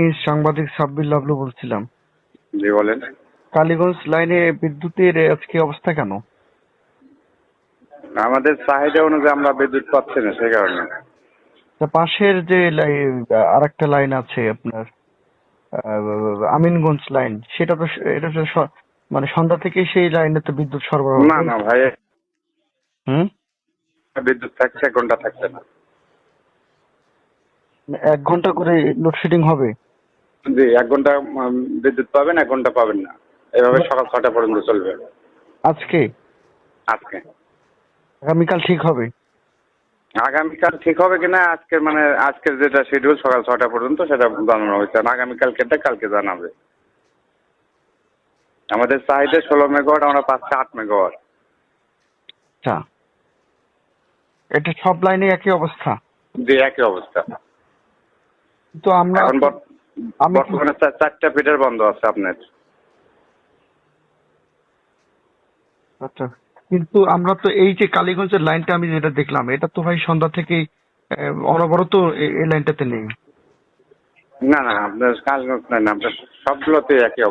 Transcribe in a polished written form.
আমি সাংবাদিক সাব্বির লাবলু বলছিলাম। জি বলেন। কালীগঞ্জ লাইনে বিদ্যুতের আজকে অবস্থা কেন? আমাদের চাহিদা অনুযায়ী আমরা বিদ্যুৎ পাচ্ছি না, সেই কারণে। তা পাশের যে আরেকটা লাইন আছে আপনার আমিনগঞ্জ লাইন, সেটা তো এটা তো মানে সন্ধ্যা থেকে সেই লাইনে তো বিদ্যুৎ সরবরাহ না না ভাই, হুম বিদ্যুৎ থাকছে, 1 ঘন্টা থাকছে না। 1 ঘন্টা করে লোডশেডিং হবে। জি, 1 ঘন্টা বিদ্যুৎ পাবেন, 1 ঘন্টা পাবেন না। এভাবে সকাল 6টা পর্যন্ত চলবে। আজকে আজকে আগামীকাল ঠিক হবে? আগামীকাল ঠিক হবে কিনা আজকের যেটা শিডিউল সকাল 6টা পর্যন্ত সেটা জানানো হয়েছে। আর আগামীকালকেরটা কালকে জানাবে। আমাদের চাহিদা 16 মেগাওয়াট, আমরা পাচ্ছি 8 মেগাওয়াট। আচ্ছা, এটা সব লাইনে একই অবস্থা? জি, একই অবস্থা। তো আমরা এখন আমি বর্তমানে 4টা ফিডার বন্ধ আছে আপনার। আচ্ছা, কিন্তু আমরা তো এই যে কালীগঞ্জের লাইনটা আমি যেটা দেখলাম, এটা তো ভাই সন্ধ্যা থেকেই অনবরত এই লাইনটাতে নেই। না না, আপনার কাজ না, আপনার সবগুলোতে একই